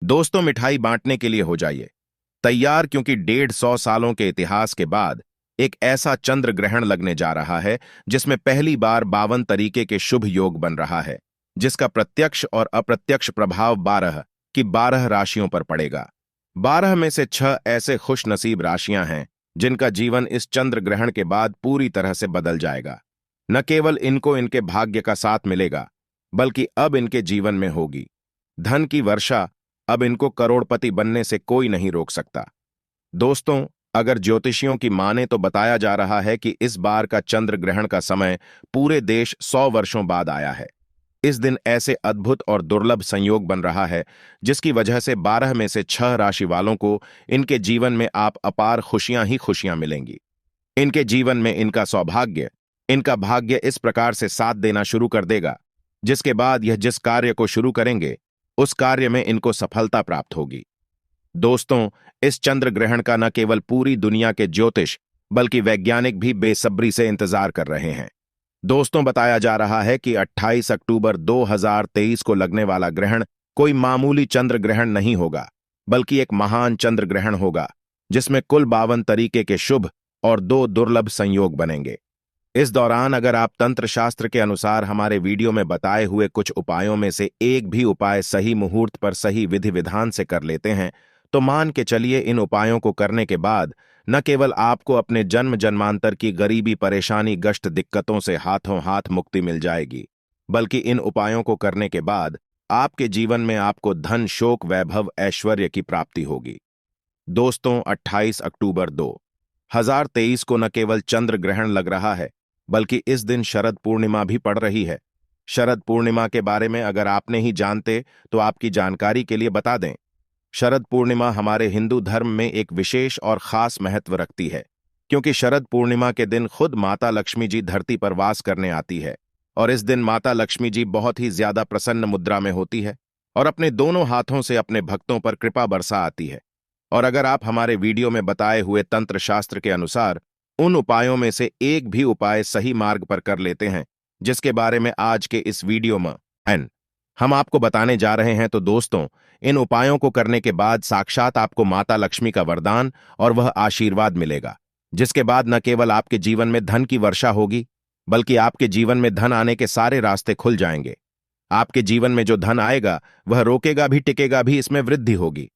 दोस्तों, मिठाई बांटने के लिए हो जाइए तैयार, क्योंकि 150 सालों के इतिहास के बाद एक ऐसा चंद्र ग्रहण लगने जा रहा है जिसमें पहली बार 52 तरीके के शुभ योग बन रहा है, जिसका प्रत्यक्ष और अप्रत्यक्ष प्रभाव 12 की 12 राशियों पर पड़ेगा। 12 में से 6 ऐसे खुश नसीब राशियां हैं जिनका जीवन इस चंद्र ग्रहण के बाद पूरी तरह से बदल जाएगा। न केवल इनको इनके भाग्य का साथ मिलेगा, बल्कि अब इनके जीवन में होगी धन की वर्षा। अब इनको करोड़पति बनने से कोई नहीं रोक सकता। दोस्तों, अगर ज्योतिषियों की माने तो बताया जा रहा है कि इस बार का चंद्र ग्रहण का समय पूरे देश 100 वर्षों बाद आया है। इस दिन ऐसे अद्भुत और दुर्लभ संयोग बन रहा है जिसकी वजह से 12 में से 6 राशि वालों को इनके जीवन में आप अपार खुशियां ही खुशियां मिलेंगी। इनके जीवन में इनका भाग्य इस प्रकार से साथ देना शुरू कर देगा, जिसके बाद यह जिस कार्य को शुरू करेंगे उस कार्य में इनको सफलता प्राप्त होगी। दोस्तों, इस चंद्र ग्रहण का न केवल पूरी दुनिया के ज्योतिष बल्कि वैज्ञानिक भी बेसब्री से इंतजार कर रहे हैं। दोस्तों, बताया जा रहा है कि 28 अक्टूबर 2023 को लगने वाला ग्रहण कोई मामूली चंद्र ग्रहण नहीं होगा, बल्कि एक महान चंद्र ग्रहण होगा जिसमें कुल 52 तरीके के शुभ और 2 दुर्लभ संयोग बनेंगे। इस दौरान अगर आप तंत्र शास्त्र के अनुसार हमारे वीडियो में बताए हुए कुछ उपायों में से एक भी उपाय सही मुहूर्त पर सही विधि विधान से कर लेते हैं, तो मान के चलिए इन उपायों को करने के बाद न केवल आपको अपने जन्म जन्मांतर की गरीबी, परेशानी, गश्त, दिक्कतों से हाथों हाथ मुक्ति मिल जाएगी, बल्कि इन उपायों को करने के बाद आपके जीवन में आपको धन, शोक, वैभव, ऐश्वर्य की प्राप्ति होगी। दोस्तों, 28 अक्टूबर 2023 को न केवल चंद्र ग्रहण लग रहा है, बल्कि इस दिन शरद पूर्णिमा भी पड़ रही है। शरद पूर्णिमा के बारे में अगर आप नहीं जानते तो आपकी जानकारी के लिए बता दें। शरद पूर्णिमा हमारे हिंदू धर्म में एक विशेष और खास महत्व रखती है, क्योंकि शरद पूर्णिमा के दिन खुद माता लक्ष्मी जी धरती पर वास करने आती है, और इस दिन माता लक्ष्मी जी बहुत ही ज्यादा प्रसन्न मुद्रा में होती है और अपने दोनों हाथों से अपने भक्तों पर कृपा बरसा आती है। और अगर आप हमारे वीडियो में बताए हुए तंत्र शास्त्र के अनुसार उन उपायों में से एक भी उपाय सही मार्ग पर कर लेते हैं, जिसके बारे में आज के इस वीडियो में हम आपको बताने जा रहे हैं, तो दोस्तों, इन उपायों को करने के बाद साक्षात आपको माता लक्ष्मी का वरदान और वह आशीर्वाद मिलेगा, जिसके बाद न केवल आपके जीवन में धन की वर्षा होगी, बल्कि आपके जीवन में धन आने के सारे रास्ते खुल जाएंगे। आपके जीवन में जो धन आएगा वह रोकेगा भी, टिकेगा भी, इसमें वृद्धि होगी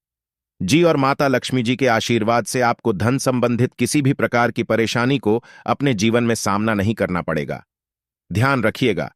जी। और माता लक्ष्मी जी के आशीर्वाद से आपको धन संबंधित किसी भी प्रकार की परेशानी को अपने जीवन में सामना नहीं करना पड़ेगा। ध्यान रखिएगा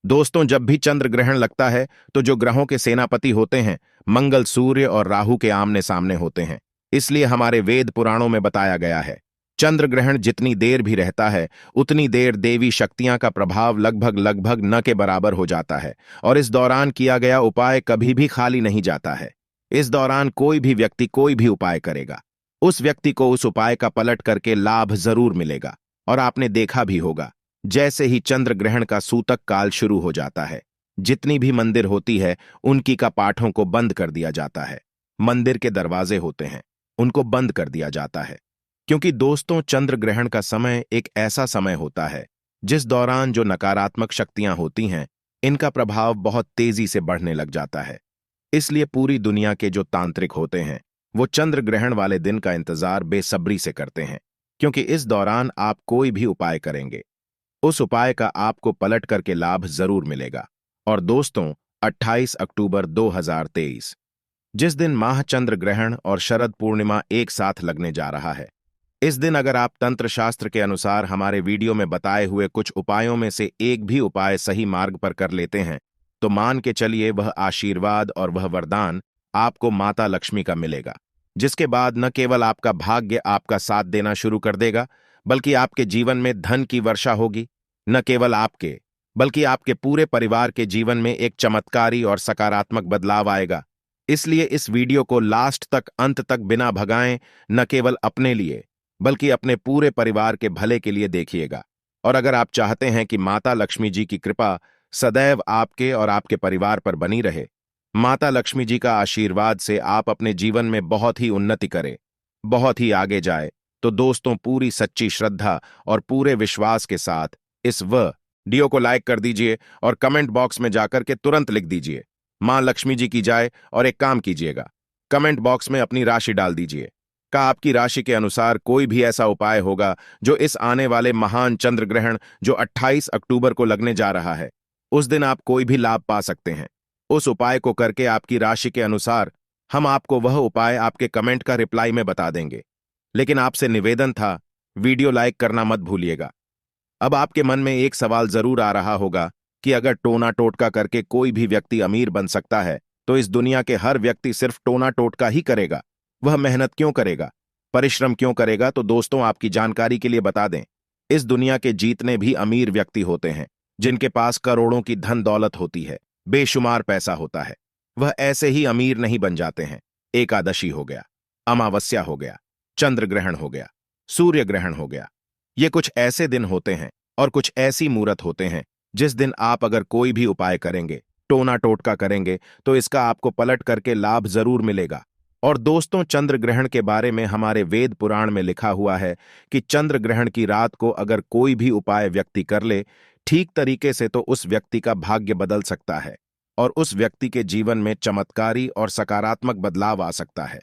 दोस्तों, जब भी चंद्र ग्रहण लगता है तो जो ग्रहों के सेनापति होते हैं मंगल, सूर्य और राहु के आमने सामने होते हैं। इसलिए हमारे वेद पुराणों में बताया गया है, चंद्र ग्रहण जितनी देर भी रहता है उतनी देर देवी शक्तियां का प्रभाव लगभग न के बराबर हो जाता है, और इस दौरान किया गया उपाय कभी भी खाली नहीं जाता है। इस दौरान कोई भी व्यक्ति कोई भी उपाय करेगा, उस व्यक्ति को उस उपाय का पलट करके लाभ जरूर मिलेगा। और आपने देखा भी होगा, जैसे ही चंद्र ग्रहण का सूतक काल शुरू हो जाता है, जितनी भी मंदिर होती है उनकी का पाठों को बंद कर दिया जाता है। मंदिर के दरवाजे होते हैं उनको बंद कर दिया जाता है, क्योंकि दोस्तों, चंद्र ग्रहण का समय एक ऐसा समय होता है जिस दौरान जो नकारात्मक शक्तियां होती हैं इनका प्रभाव बहुत तेजी से बढ़ने लग जाता है। इसलिए पूरी दुनिया के जो तांत्रिक होते हैं वो चंद्र ग्रहण वाले दिन का इंतजार बेसब्री से करते हैं, क्योंकि इस दौरान आप कोई भी उपाय करेंगे उस उपाय का आपको पलट करके लाभ जरूर मिलेगा। और दोस्तों, 28 अक्टूबर 2023 जिस दिन माह चंद्र ग्रहण और शरद पूर्णिमा एक साथ लगने जा रहा है, इस दिन अगर आप तंत्र शास्त्र के अनुसार हमारे वीडियो में बताए हुए कुछ उपायों में से एक भी उपाय सही मार्ग पर कर लेते हैं, तो मान के चलिए वह आशीर्वाद और वह वरदान आपको माता लक्ष्मी का मिलेगा, जिसके बाद न केवल आपका भाग्य आपका साथ देना शुरू कर देगा, बल्कि आपके जीवन में धन की वर्षा होगी। न केवल आपके बल्कि आपके पूरे परिवार के जीवन में एक चमत्कारी और सकारात्मक बदलाव आएगा। इसलिए इस वीडियो को लास्ट तक, अंत तक बिना भगाएं न केवल अपने लिए बल्कि अपने पूरे परिवार के भले के लिए देखिएगा। और अगर आप चाहते हैं कि माता लक्ष्मी जी की कृपा सदैव आपके और आपके परिवार पर बनी रहे, माता लक्ष्मी जी का आशीर्वाद से आप अपने जीवन में बहुत ही उन्नति करें, बहुत ही आगे जाए, तो दोस्तों, पूरी सच्ची श्रद्धा और पूरे विश्वास के साथ इस वीडियो को लाइक कर दीजिए और कमेंट बॉक्स में जाकर के तुरंत लिख दीजिए, मां लक्ष्मी जी की जाए और एक काम कीजिएगा, कमेंट बॉक्स में अपनी राशि डाल दीजिए। का आपकी राशि के अनुसार कोई भी ऐसा उपाय होगा जो इस आने वाले महान चंद्र ग्रहण जो 28 अक्टूबर को लगने जा रहा है, उस दिन आप कोई भी लाभ पा सकते हैं। उस उपाय को करके आपकी राशि के अनुसार हम आपको वह उपाय आपके कमेंट का रिप्लाई में बता देंगे। लेकिन आपसे निवेदन था, वीडियो लाइक करना मत भूलिएगा। अब आपके मन में एक सवाल जरूर आ रहा होगा कि अगर टोना टोटका करके कोई भी व्यक्ति अमीर बन सकता है, तो इस दुनिया के हर व्यक्ति सिर्फ टोना टोटका ही करेगा? वह मेहनत क्यों करेगा, परिश्रम क्यों करेगा? तो दोस्तों, आपकी जानकारी के लिए बता दें, इस दुनिया के जितने भी अमीर व्यक्ति होते हैं, जिनके पास करोड़ों की धन दौलत होती है, बेशुमार पैसा होता है, वह ऐसे ही अमीर नहीं बन जाते हैं। एकादशी हो गया, अमावस्या हो गया, चंद्र ग्रहण हो गया, सूर्य ग्रहण हो गया, ये कुछ ऐसे दिन होते हैं और कुछ ऐसी मुहूर्त होते हैं जिस दिन आप अगर कोई भी उपाय करेंगे, टोना टोटका करेंगे, तो इसका आपको पलट करके लाभ जरूर मिलेगा। और दोस्तों, चंद्र ग्रहण के बारे में हमारे वेद पुराण में लिखा हुआ है कि चंद्र ग्रहण की रात को अगर कोई भी उपाय व्यक्ति कर ले ठीक तरीके से, तो उस व्यक्ति का भाग्य बदल सकता है और उस व्यक्ति के जीवन में चमत्कारी और सकारात्मक बदलाव आ सकता है।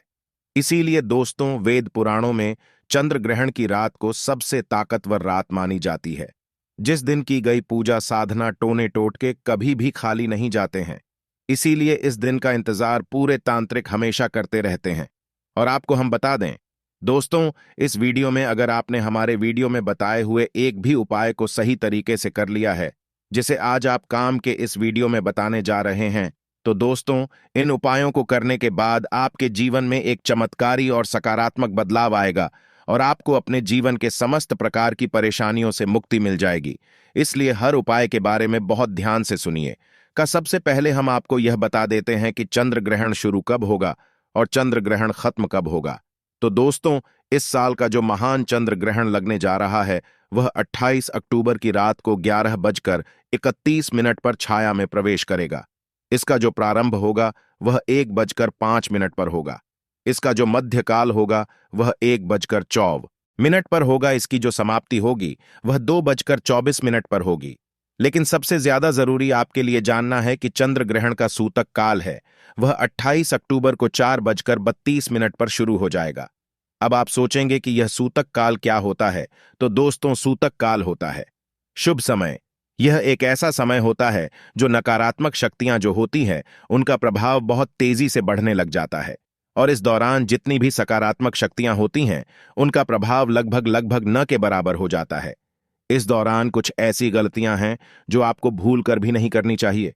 इसीलिए दोस्तों, वेद पुराणों में चंद्र ग्रहण की रात को सबसे ताकतवर रात मानी जाती है। जिस दिन की गई पूजा साधना टोने टोटके कभी भी खाली नहीं जाते हैं। इसीलिए इस दिन का इंतजार पूरे तांत्रिक हमेशा करते रहते हैं। और आपको हम बता दें दोस्तों, इस वीडियो में अगर आपने हमारे वीडियो में बताए हुए एक भी उपाय को सही तरीके से कर लिया है, जिसे आज आप काम के इस वीडियो में बताने जा रहे हैं, तो दोस्तों, इन उपायों को करने के बाद आपके जीवन में एक चमत्कारी और सकारात्मक बदलाव आएगा और आपको अपने जीवन के समस्त प्रकार की परेशानियों से मुक्ति मिल जाएगी। इसलिए हर उपाय के बारे में बहुत ध्यान से सुनिए। सबसे पहले हम आपको यह बता देते हैं कि चंद्र ग्रहण शुरू कब होगा और चंद्र ग्रहण खत्म कब होगा। तो दोस्तों, इस साल का जो महान चंद्र ग्रहण लगने जा रहा है, वह 28 अक्टूबर की रात को 11:31 पर छाया में प्रवेश करेगा। इसका जो प्रारंभ होगा वह 1:05 पर होगा। इसका जो मध्यकाल होगा वह 1:24 पर होगा। इसकी जो समाप्ति होगी वह 2:24 पर होगी। लेकिन सबसे ज्यादा जरूरी आपके लिए जानना है कि चंद्र ग्रहण का सूतक काल है, वह 28 अक्टूबर को 4:32 पर शुरू हो जाएगा। अब आप सोचेंगे कि यह सूतक काल क्या होता है? तो दोस्तों, सूतक काल होता है शुभ समय। यह एक ऐसा समय होता है जो नकारात्मक शक्तियां जो होती हैं, उनका प्रभाव बहुत तेजी से बढ़ने लग जाता है और इस दौरान जितनी भी सकारात्मक शक्तियां होती हैं, उनका प्रभाव लगभग न के बराबर हो जाता है। इस दौरान कुछ ऐसी गलतियां हैं जो आपको भूल कर भी नहीं करनी चाहिए।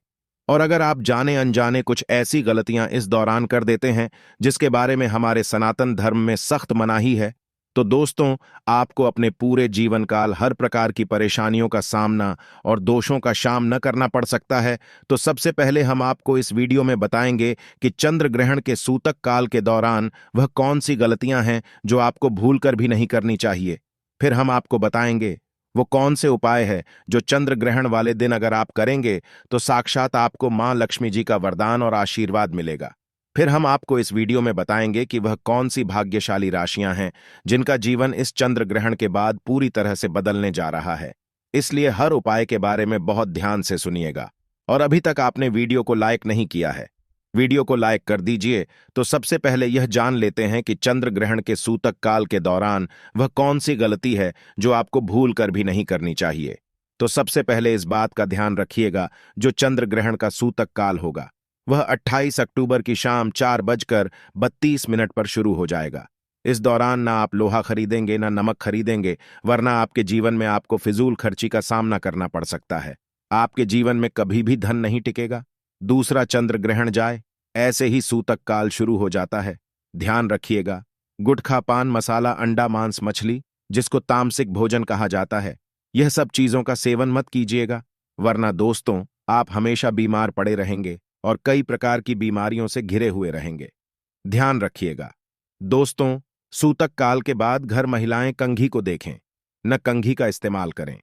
और अगर आप जाने अनजाने कुछ ऐसी गलतियां इस दौरान कर देते हैं जिसके बारे में हमारे सनातन धर्म में सख्त मनाही है, तो दोस्तों, आपको अपने पूरे जीवन काल हर प्रकार की परेशानियों का सामना और दोषों का सामना करना पड़ सकता है। तो सबसे पहले हम आपको इस वीडियो में बताएंगे कि चंद्र ग्रहण के सूतक काल के दौरान वह कौन सी गलतियां हैं जो आपको भूल कर भी नहीं करनी चाहिए। फिर हम आपको बताएंगे वो कौन से उपाय है जो चंद्र ग्रहण वाले दिन अगर आप करेंगे तो साक्षात आपको मां लक्ष्मी जी का वरदान और आशीर्वाद मिलेगा। फिर हम आपको इस वीडियो में बताएंगे कि वह कौन सी भाग्यशाली राशियां हैं जिनका जीवन इस चंद्र ग्रहण के बाद पूरी तरह से बदलने जा रहा है। इसलिए हर उपाय के बारे में बहुत ध्यान से सुनिएगा। और अभी तक आपने वीडियो को लाइक नहीं किया है, वीडियो को लाइक कर दीजिए। तो सबसे पहले यह जान लेते हैं कि चंद्र ग्रहण के सूतक काल के दौरान वह कौन सी गलती है जो आपको भूल कर भी नहीं करनी चाहिए। तो सबसे पहले इस बात का ध्यान रखिएगा, जो चंद्र ग्रहण का सूतक काल होगा वह 28 अक्टूबर की शाम 4:32 पर शुरू हो जाएगा। इस दौरान ना आप लोहा खरीदेंगे ना नमक खरीदेंगे, वरना आपके जीवन में आपको फिजूल खर्ची का सामना करना पड़ सकता है। आपके जीवन में कभी भी धन नहीं टिकेगा। दूसरा चंद्र ग्रहण जाए ऐसे ही सूतक काल शुरू हो जाता है। ध्यान रखिएगा, गुटखा पान मसाला अंडा मांस मछली, जिसको तामसिक भोजन कहा जाता है, यह सब चीजों का सेवन मत कीजिएगा, वरना दोस्तों आप हमेशा बीमार पड़े रहेंगे और कई प्रकार की बीमारियों से घिरे हुए रहेंगे। ध्यान रखिएगा दोस्तों, सूतक काल के बाद घर महिलाएं कंघी को देखें, न कंघी का इस्तेमाल करें।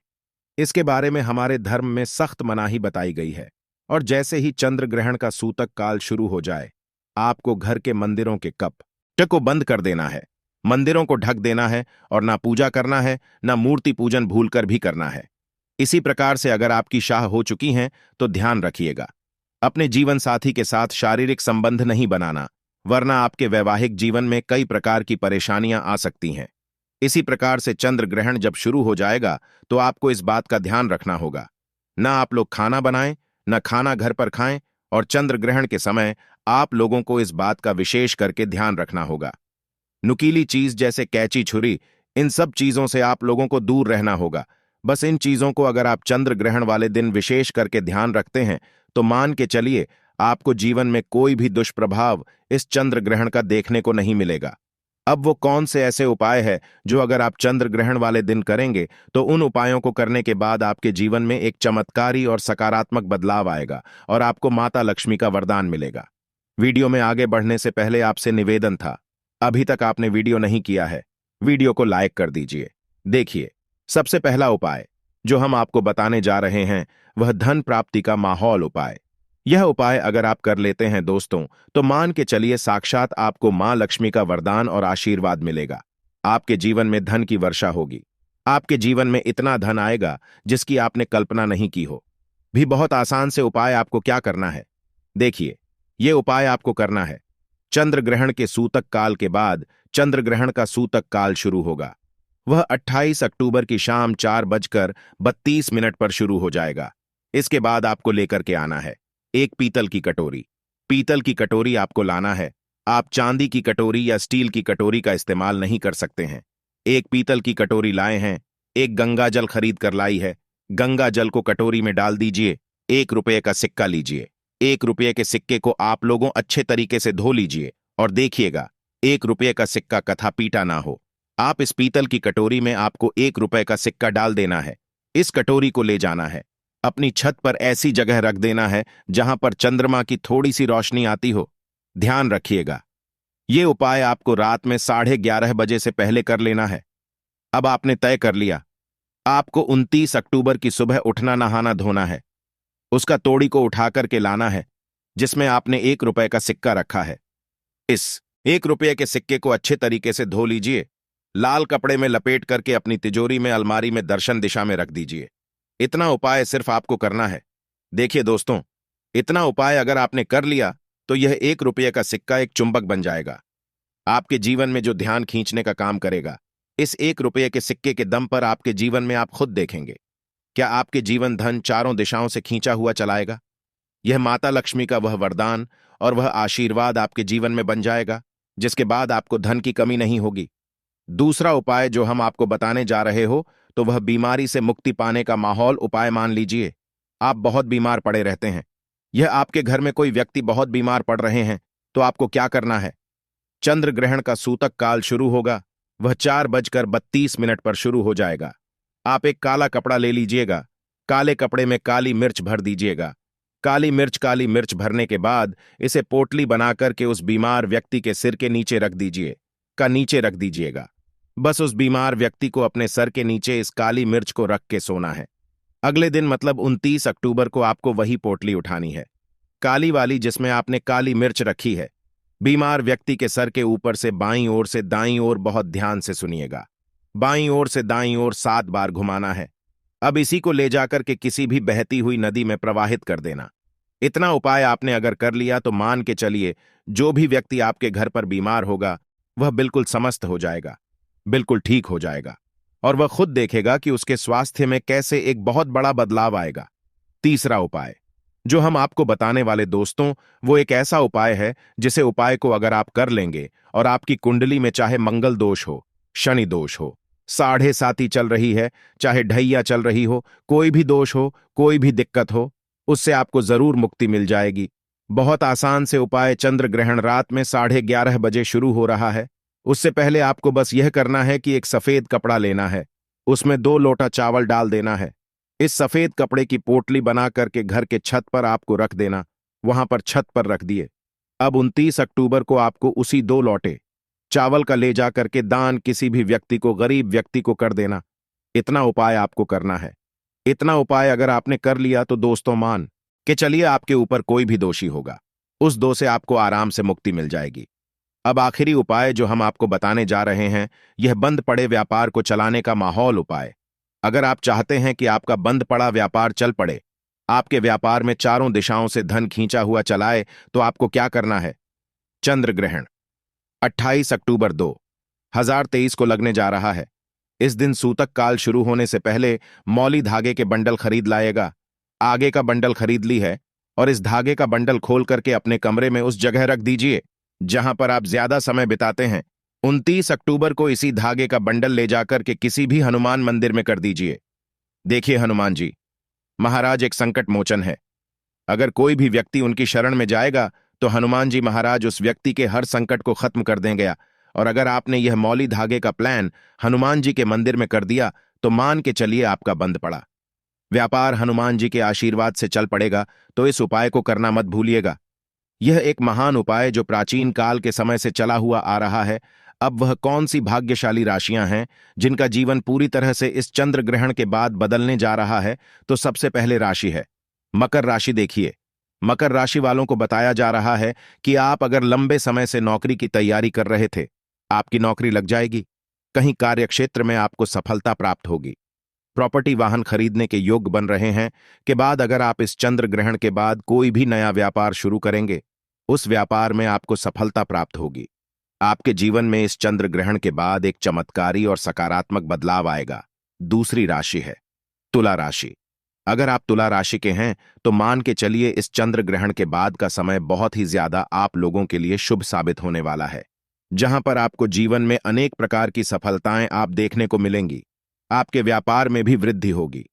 इसके बारे में हमारे धर्म में सख्त मनाही बताई गई है। और जैसे ही चंद्र ग्रहण का सूतक काल शुरू हो जाए, आपको घर के मंदिरों के कपट को बंद कर देना है, मंदिरों को ढक देना है और ना पूजा करना है, ना मूर्ति पूजन भूलकर भी करना है। इसी प्रकार से अगर आपकी शाह हो चुकी हैं तो ध्यान रखिएगा, अपने जीवन साथी के साथ शारीरिक संबंध नहीं बनाना, वरना आपके वैवाहिक जीवन में कई प्रकार की परेशानियां आ सकती हैं। इसी प्रकार से चंद्र ग्रहण जब शुरू हो जाएगा तो आपको इस बात का ध्यान रखना होगा, ना आप लोग खाना बनाएं, न खाना घर पर खाएं, और चंद्र ग्रहण के समय आप लोगों को इस बात का विशेष करके ध्यान रखना होगा। नुकीली चीज जैसे कैंची, छुरी, इन सब चीजों से आप लोगों को दूर रहना होगा। बस इन चीजों को अगर आप चंद्र ग्रहण वाले दिन विशेष करके ध्यान रखते हैं तो मान के चलिए आपको जीवन में कोई भी दुष्प्रभाव इस चंद्र ग्रहण का देखने को नहीं मिलेगा। अब वो कौन से ऐसे उपाय है जो अगर आप चंद्र ग्रहण वाले दिन करेंगे तो उन उपायों को करने के बाद आपके जीवन में एक चमत्कारी और सकारात्मक बदलाव आएगा और आपको माता लक्ष्मी का वरदान मिलेगा। वीडियो में आगे बढ़ने से पहले आपसे निवेदन था, अभी तक आपने वीडियो नहीं किया है, वीडियो को लाइक कर दीजिए। देखिए, सबसे पहला उपाय जो हम आपको बताने जा रहे हैं वह धन प्राप्ति का माहौल उपाय। यह उपाय अगर आप कर लेते हैं दोस्तों तो मान के चलिए साक्षात आपको मां लक्ष्मी का वरदान और आशीर्वाद मिलेगा। आपके जीवन में धन की वर्षा होगी। आपके जीवन में इतना धन आएगा जिसकी आपने कल्पना नहीं की हो। भी बहुत आसान से उपाय आपको क्या करना है, देखिए, यह उपाय आपको करना है। चंद्र ग्रहण के सूतक काल के बाद चंद्र ग्रहण का सूतक काल शुरू होगा। वह 28 अक्टूबर की शाम 4:32 पर शुरू हो जाएगा। इसके बाद आपको लेकर के आना है एक पीतल की कटोरी। पीतल की कटोरी आपको लाना है। आप चांदी की कटोरी या स्टील की कटोरी का इस्तेमाल नहीं कर सकते हैं। एक पीतल की कटोरी लाए हैं। एक गंगा जल खरीद कर लाई है। गंगा जल को कटोरी में डाल दीजिए। 1 रुपये का सिक्का लीजिए। 1 रुपये के सिक्के को आप लोगों अच्छे तरीके से धो लीजिए और देखिएगा 1 रुपये का सिक्का कथा पीटा ना हो। आप इस पीतल की कटोरी में आपको 1 रुपये का सिक्का डाल देना है। इस कटोरी को ले जाना है, अपनी छत पर ऐसी जगह रख देना है जहां पर चंद्रमा की थोड़ी सी रोशनी आती हो। ध्यान रखिएगा, यह उपाय आपको रात में 11:30 बजे से पहले कर लेना है। अब आपने तय कर लिया, आपको 29 अक्टूबर की सुबह उठना, नहाना धोना है। उसका तोड़ी को उठा करके लाना है जिसमें आपने 1 रुपये का सिक्का रखा है। इस 1 रुपये के सिक्के को अच्छे तरीके से धो लीजिए। लाल कपड़े में लपेट करके अपनी तिजोरी में, अलमारी में दर्शन दिशा में रख दीजिए। इतना उपाय सिर्फ आपको करना है। देखिए दोस्तों, इतना उपाय अगर आपने कर लिया तो यह 1 रुपये का सिक्का एक चुंबक बन जाएगा, आपके जीवन में जो ध्यान खींचने का काम करेगा। इस 1 रुपये के सिक्के के दम पर आपके जीवन में आप खुद देखेंगे क्या आपके जीवन धन चारों दिशाओं से खींचा हुआ चलाएगा। यह माता लक्ष्मी का वह वरदान और वह आशीर्वाद आपके जीवन में बन जाएगा जिसके बाद आपको धन की कमी नहीं होगी। दूसरा उपाय जो हम आपको बताने जा रहे हो तो वह बीमारी से मुक्ति पाने का माहौल उपाय। मान लीजिए आप बहुत बीमार पड़े रहते हैं, यह आपके घर में कोई व्यक्ति बहुत बीमार पड़ रहे हैं, तो आपको क्या करना है। चंद्र ग्रहण का सूतक काल शुरू होगा, वह 4:32 पर शुरू हो जाएगा। आप एक काला कपड़ा ले लीजिएगा। काले कपड़े में काली मिर्च भर दीजिएगा। काली मिर्च भरने के बाद इसे पोटली बना करके उस बीमार व्यक्ति के सिर के नीचे रख दीजिएगा। बस उस बीमार व्यक्ति को अपने सर के नीचे इस काली मिर्च को रख के सोना है। अगले दिन मतलब 29 अक्टूबर को आपको वही पोटली उठानी है, काली वाली जिसमें आपने काली मिर्च रखी है। बीमार व्यक्ति के सर के ऊपर से बाईं ओर से दाईं ओर, बहुत ध्यान से सुनिएगा, बाईं ओर से दाईं ओर 7 बार घुमाना है। अब इसी को ले जाकर के किसी भी बहती हुई नदी में प्रवाहित कर देना। इतना उपाय आपने अगर कर लिया तो मान के चलिए जो भी व्यक्ति आपके घर पर बीमार होगा वह बिल्कुल समस्त हो जाएगा, बिल्कुल ठीक हो जाएगा और वह खुद देखेगा कि उसके स्वास्थ्य में कैसे एक बहुत बड़ा बदलाव आएगा। तीसरा उपाय जो हम आपको बताने वाले दोस्तों वो एक ऐसा उपाय है जिसे उपाय को अगर आप कर लेंगे और आपकी कुंडली में चाहे मंगल दोष हो, शनि दोष हो, साढ़े साती चल रही है, चाहे ढैया चल रही हो, कोई भी दोष हो, कोई भी दिक्कत हो, उससे आपको जरूर मुक्ति मिल जाएगी। बहुत आसान से उपाय। चंद्र ग्रहण रात में 11:30 बजे शुरू हो रहा है। उससे पहले आपको बस यह करना है कि एक सफेद कपड़ा लेना है, उसमें 2 लोटा चावल डाल देना है। इस सफेद कपड़े की पोटली बना करके घर के छत पर आपको रख देना, वहां पर छत पर रख दिए। अब 29 अक्टूबर को आपको उसी 2 लोटे चावल का ले जा करके दान किसी भी व्यक्ति को, गरीब व्यक्ति को कर देना। इतना उपाय आपको करना है। इतना उपाय अगर आपने कर लिया तो दोस्तों मान के चलिए आपके ऊपर कोई भी दोषी होगा, उस दो से आपको आराम से मुक्ति मिल जाएगी। अब आखिरी उपाय जो हम आपको बताने जा रहे हैं यह बंद पड़े व्यापार को चलाने का माहौल उपाय। अगर आप चाहते हैं कि आपका बंद पड़ा व्यापार चल पड़े, आपके व्यापार में चारों दिशाओं से धन खींचा हुआ चलाए तो आपको क्या करना है? चंद्र ग्रहण 28 अक्टूबर 2023 को लगने जा रहा है। इस दिन सूतक काल शुरू होने से पहले मौली धागे के बंडल खरीद लाएगा। आगे का बंडल खरीद ली है और इस धागे का बंडल खोल करके अपने कमरे में उस जगह रख दीजिए जहां पर आप ज्यादा समय बिताते हैं। 29 अक्टूबर को इसी धागे का बंडल ले जाकर के किसी भी हनुमान मंदिर में कर दीजिए। देखिए हनुमान जी महाराज एक संकट मोचन है। अगर कोई भी व्यक्ति उनकी शरण में जाएगा तो हनुमान जी महाराज उस व्यक्ति के हर संकट को खत्म कर देंगे। और अगर आपने यह मौली धागे का प्लान हनुमान जी के मंदिर में कर दिया तो मान के चलिए आपका बंद पड़ा। व्यापार हनुमान जी के आशीर्वाद से चल पड़ेगा, तो इस उपाय को करना मत भूलिएगा। यह एक महान उपाय जो प्राचीन काल के समय से चला हुआ आ रहा है। अब वह कौन सी भाग्यशाली राशियां हैं जिनका जीवन पूरी तरह से इस चंद्र ग्रहण के बाद बदलने जा रहा है? तो सबसे पहले राशि है मकर राशि। देखिए मकर राशि वालों को बताया जा रहा है कि आप अगर लंबे समय से नौकरी की तैयारी कर रहे थे, आपकी नौकरी लग जाएगी। कहीं कार्यक्षेत्र में आपको सफलता प्राप्त होगी। प्रॉपर्टी वाहन खरीदने के योग्य बन रहे हैं। के बाद अगर आप इस चंद्र ग्रहण के बाद कोई भी नया व्यापार शुरू करेंगे, उस व्यापार में आपको सफलता प्राप्त होगी। आपके जीवन में इस चंद्र ग्रहण के बाद एक चमत्कारी और सकारात्मक बदलाव आएगा। दूसरी राशि है तुला राशि। अगर आप तुला राशि के हैं तो मान के चलिए इस चंद्र ग्रहण के बाद का समय बहुत ही ज्यादा आप लोगों के लिए शुभ साबित होने वाला है, जहां पर आपको जीवन में अनेक प्रकार की सफलताएं आप देखने को मिलेंगी। आपके व्यापार में भी वृद्धि होगी।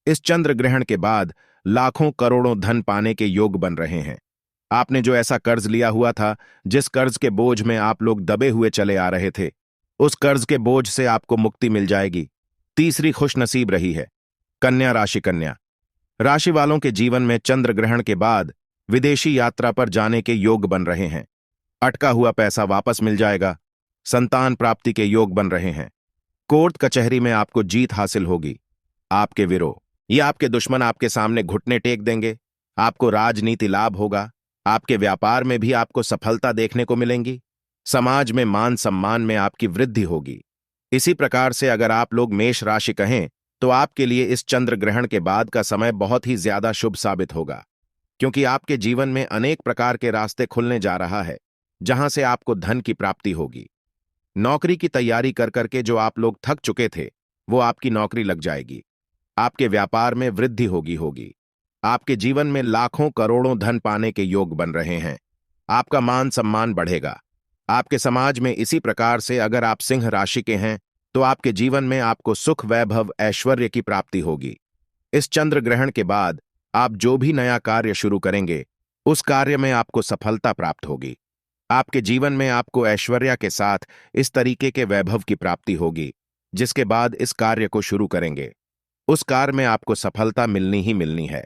इस चंद्र ग्रहण के बाद लाखों करोड़ों धन पाने के योग बन रहे हैं। आपने जो ऐसा कर्ज लिया हुआ था, जिस कर्ज के बोझ में आप लोग दबे हुए चले आ रहे थे, उस कर्ज के बोझ से आपको मुक्ति मिल जाएगी। तीसरी खुशनसीब रही है कन्या राशि। कन्या राशि वालों के जीवन में चंद्र ग्रहण के बाद विदेशी यात्रा पर जाने के योग बन रहे हैं। अटका हुआ पैसा वापस मिल जाएगा। संतान प्राप्ति के योग बन रहे हैं। कोर्ट कचहरी में आपको जीत हासिल होगी। आपके विरोध या आपके दुश्मन आपके सामने घुटने टेक देंगे। आपको राजनीति लाभ होगा। आपके व्यापार में भी आपको सफलता देखने को मिलेंगी। समाज में मान सम्मान में आपकी वृद्धि होगी। इसी प्रकार से अगर आप लोग मेष राशि कहें तो आपके लिए इस चंद्र ग्रहण के बाद का समय बहुत ही ज्यादा शुभ साबित होगा, क्योंकि आपके जीवन में अनेक प्रकार के रास्ते खुलने जा रहा है, जहां से आपको धन की प्राप्ति होगी। नौकरी की तैयारी कर करके जो आप लोग थक चुके थे, वो आपकी नौकरी लग जाएगी। आपके व्यापार में वृद्धि होगी। आपके जीवन में लाखों करोड़ों धन पाने के योग बन रहे हैं। आपका मान सम्मान बढ़ेगा। आपके समाज में इसी प्रकार से अगर आप सिंह राशि के हैं तो आपके जीवन में आपको सुख वैभव ऐश्वर्य की प्राप्ति होगी। इस चंद्र ग्रहण के बाद आप जो भी नया कार्य शुरू करेंगे, उस कार्य में आपको सफलता प्राप्त होगी। आपके जीवन में आपको ऐश्वर्य के साथ इस तरीके के वैभव की प्राप्ति होगी, जिसके बाद इस कार्य को शुरू करेंगे, उस कार्य में आपको सफलता मिलनी ही मिलनी है।